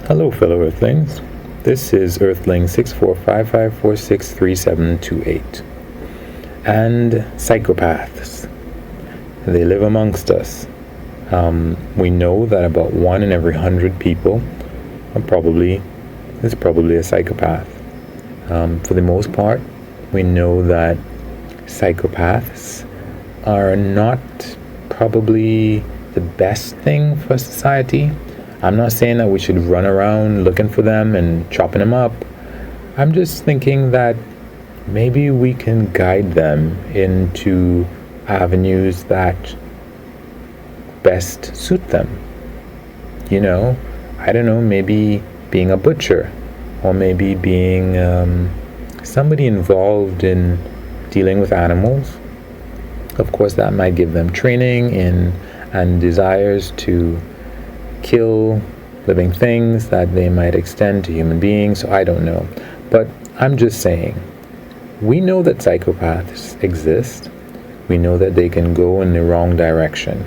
Hello, fellow Earthlings. This is Earthling 6455463728. And psychopaths. They live amongst us. We know that about 1 in every 100 people is probably a psychopath. For the most part, we know that psychopaths are not probably the best thing for society. I'm not saying that we should run around looking for them and chopping them up. I'm just thinking that maybe we can guide them into avenues that best suit them. I don't know, maybe being a butcher, or maybe being somebody involved in dealing with animals. Of course, that might give them training and desires to kill living things that they might extend to human beings. So I don't know. But I'm just saying, we know that psychopaths exist. We know that they can go in the wrong direction.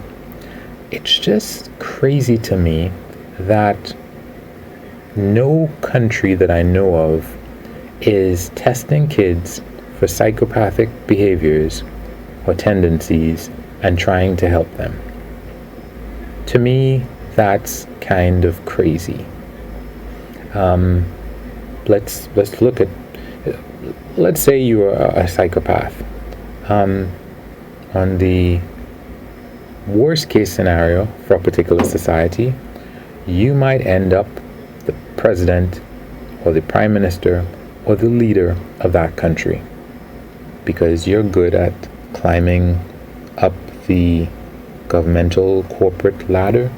It's just crazy to me that no country that I know of is testing kids for psychopathic behaviors or tendencies and trying to help them. To me, that's kind of crazy. Let's look at, let's say you are a psychopath. On the worst case scenario for a particular society, you might end up the president or the prime minister or the leader of that country because you're good at climbing up the governmental corporate ladder.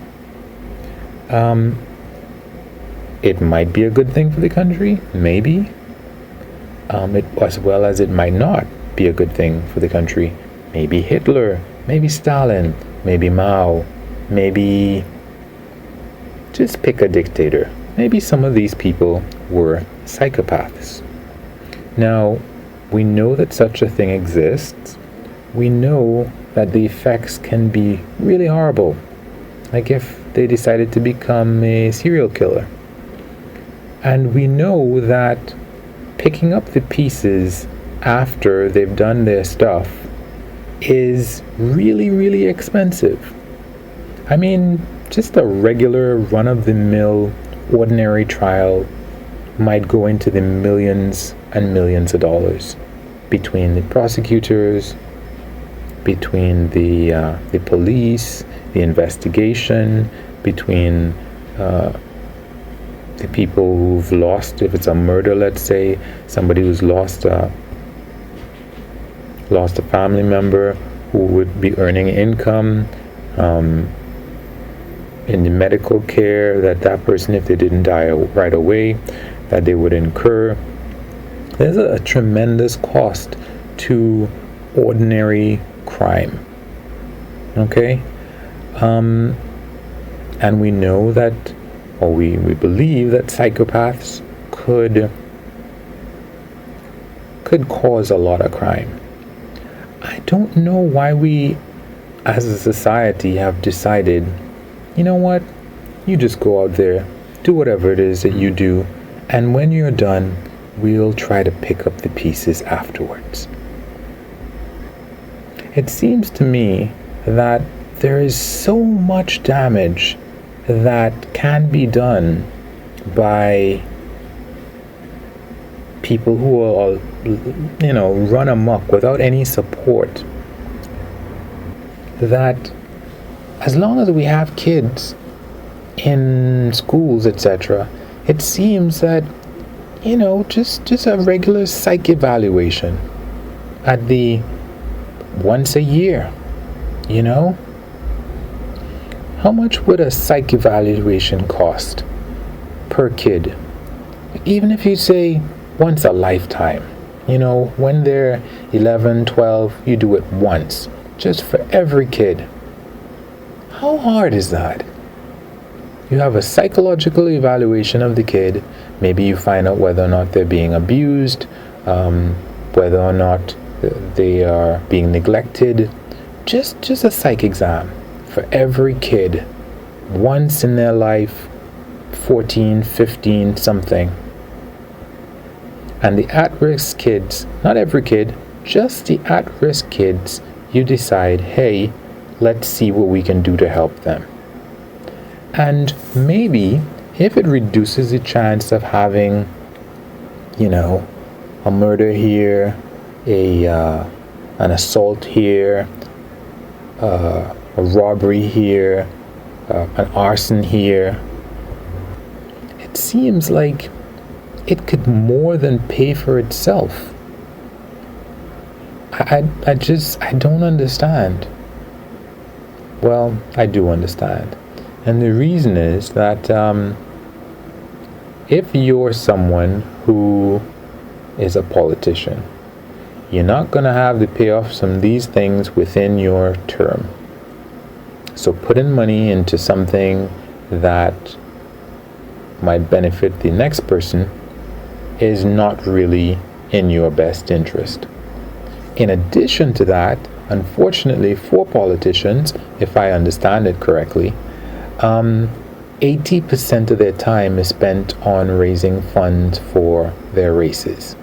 It might be a good thing for the country, maybe, as well as it might not be a good thing for the country. Maybe Hitler, maybe Stalin, maybe Mao, maybe just pick a dictator. Maybe some of these people were psychopaths. Now, we know that such a thing exists. We know that the effects can be really horrible. Like if they decided to become a serial killer. And we know that picking up the pieces after they've done their stuff is really, really expensive. I mean, just a regular run-of-the-mill ordinary trial might go into the millions and millions of dollars between the prosecutors, between the police, the investigation, between the people who've lost, if it's a murder, let's say, somebody who's lost a family member who would be earning income, in the medical care that person, if they didn't die right away, that they would incur. There's a tremendous cost to ordinary crime. Okay? And we know that, or we believe that psychopaths could cause a lot of crime. I don't know why we, as a society, have decided, you know what, you just go out there, do whatever it is that you do, and when you're done, we'll try to pick up the pieces afterwards. It seems to me that there is so much damage that can be done by people who are, run amok without any support, that as long as we have kids in schools, etc., it seems that, just a regular psych evaluation at the once a year, How much would a psych evaluation cost per kid? Even if you say once a lifetime, when they're 11, 12, you do it once, just for every kid. How hard is that? You have a psychological evaluation of the kid. Maybe you find out whether or not they're being abused, whether or not they are being neglected. Just a psych exam for every kid once in their life 14, 15 something. And the at-risk kids, not every kid, just the at-risk kids, you decide, hey, let's see what we can do to help them. And maybe if it reduces the chance of having, a murder here, an assault here, a robbery here, an arson here, it seems like it could more than pay for itself. I don't understand. Well, I do understand. And the reason is that if you're someone who is a politician, you're not going to have to pay off some of these things within your term. So putting money into something that might benefit the next person is not really in your best interest. In addition to that, unfortunately for politicians, if I understand it correctly, 80% of their time is spent on raising funds for their races.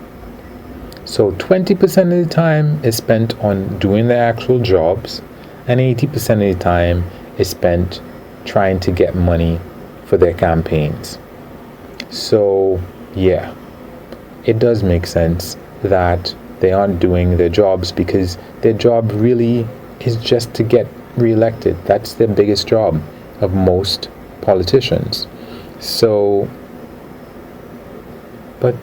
So 20% of the time is spent on doing their actual jobs, and 80% of the time is spent trying to get money for their campaigns. So, yeah, it does make sense that they aren't doing their jobs, because their job really is just to get reelected. That's their biggest job of most politicians. So, but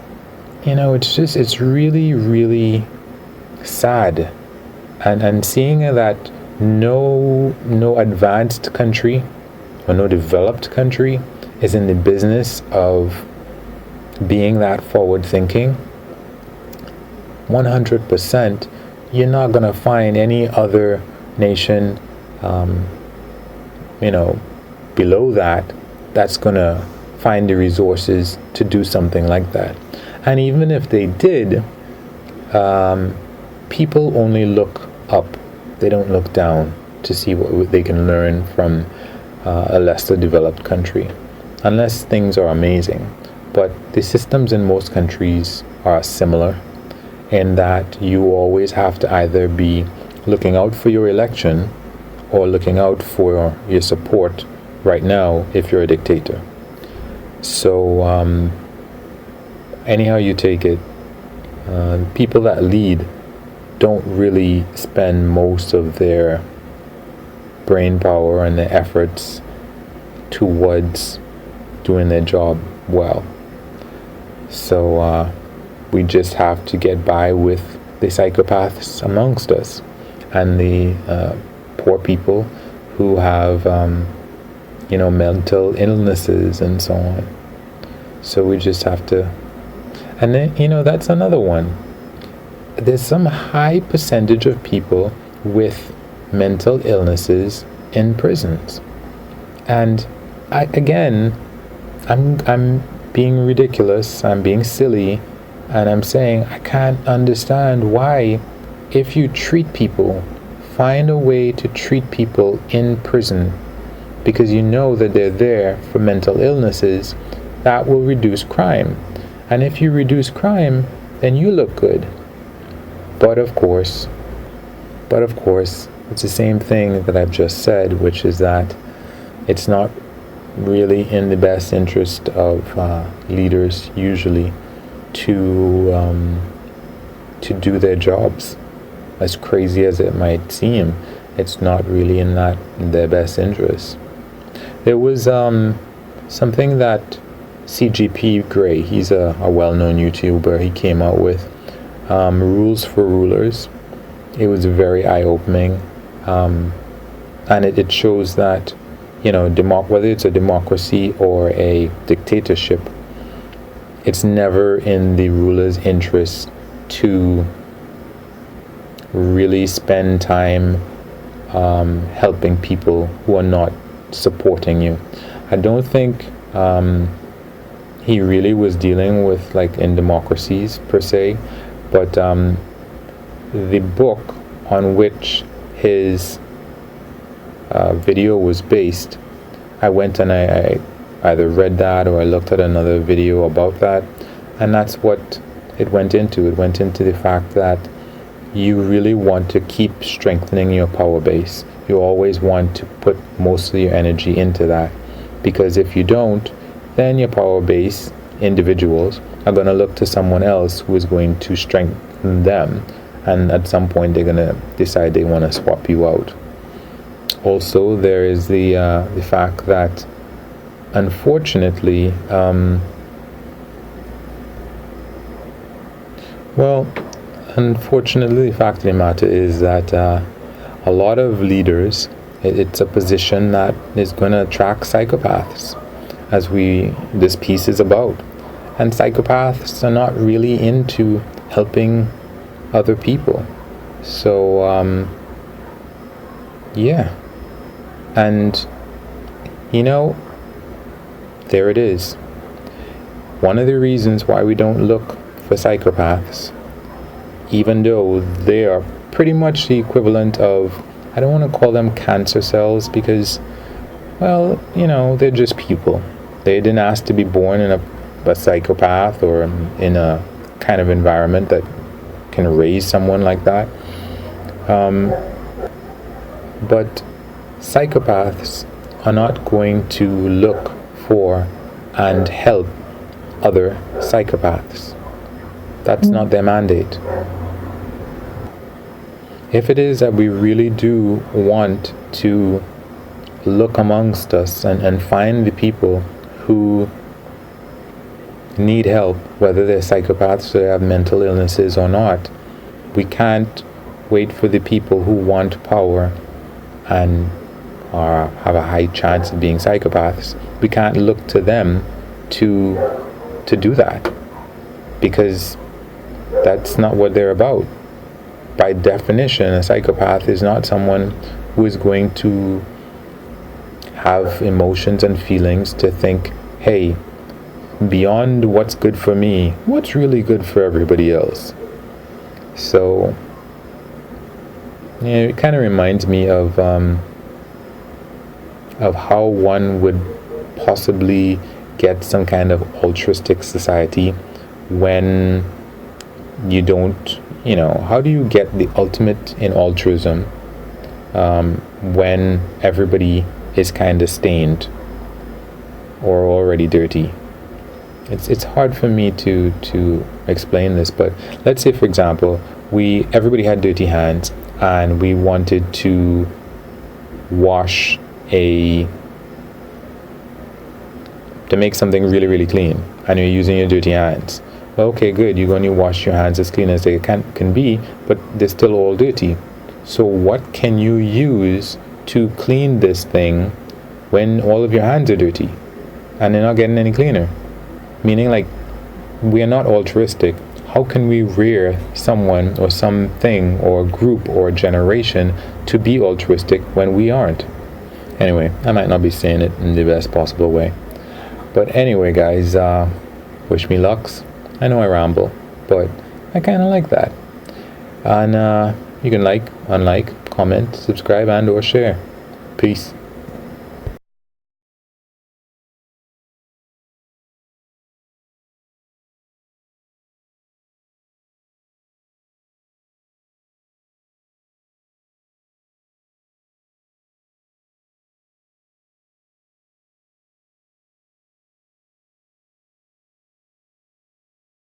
it's really, really sad. And seeing that no advanced country or no developed country is in the business of being that forward thinking, 100%, you're not going to find any other nation, below that's going to find the resources to do something like that. And even if they did, people only look up. They don't look down to see what they can learn from a lesser developed country, unless things are amazing. But the systems in most countries are similar, in that you always have to either be looking out for your election or looking out for your support right now if you're a dictator. So anyhow you take it, people that lead don't really spend most of their brain power and their efforts towards doing their job well. So we just have to get by with the psychopaths amongst us and the poor people who have mental illnesses and so on. So we just have to, and then that's another one. There's some high percentage of people with mental illnesses in prisons, and I'm being ridiculous, I'm being silly, and I'm saying I can't understand why, if you treat people, find a way to treat people in prison, because you know that they're there for mental illnesses, that will reduce crime. And if you reduce crime, then you look good. But of course, it's the same thing that I've just said, which is that it's not really in the best interest of leaders usually to do their jobs. As crazy as it might seem, it's not really in their best interest. There was something that CGP Grey, he's a well-known YouTuber, he came out with, Rules for Rulers. It was very eye-opening, and it shows that whether it's a democracy or a dictatorship, it's never in the ruler's interest to really spend time helping people who are not supporting you. I don't think he really was dealing with in democracies per se, but the book on which his video was based, I went and I either read that or I looked at another video about that, and that's what it went into. It went into the fact that you really want to keep strengthening your power base. You always want to put most of your energy into that, because if you don't, then your power base individuals are going to look to someone else who is going to strengthen them, and at some point they're going to decide they want to swap you out. Also, there is the fact that, unfortunately, unfortunately, the fact of the matter is that a lot of leaders, it's a position that is going to attract psychopaths, as this piece is about. And psychopaths are not really into helping other people. So, yeah. And, there it is. One of the reasons why we don't look for psychopaths, even though they are pretty much the equivalent of, I don't want to call them cancer cells, because, well, they're just people. They didn't ask to be born in a psychopath or in a kind of environment that can raise someone like that. But psychopaths are not going to look for and help other psychopaths. That's not their mandate. If it is that we really do want to look amongst us and find the people who need help, whether they're psychopaths or they have mental illnesses or not, we can't wait for the people who want power and have a high chance of being psychopaths. We can't look to them to do that, because that's not what they're about. By definition, a psychopath is not someone who is going to have emotions and feelings to think, hey, beyond what's good for me, what's really good for everybody else? So, it kind of reminds me of how one would possibly get some kind of altruistic society when you don't, how do you get the ultimate in altruism when everybody is kind of stained or already dirty? It's hard for me to explain this, but let's say, for example, everybody had dirty hands and we wanted to wash to make something really, really clean, and you're using your dirty hands. Well, okay, good, you're going to wash your hands as clean as they can be, but they're still all dirty. So what can you use to clean this thing when all of your hands are dirty and they're not getting any cleaner? Meaning, like, we are not altruistic. How can we rear someone or something or group or generation to be altruistic when we aren't? Anyway, I might not be saying it in the best possible way. But anyway, guys, wish me lucks. I know I ramble, but I kind of like that. And you can like, unlike, comment, subscribe, and or share. Peace.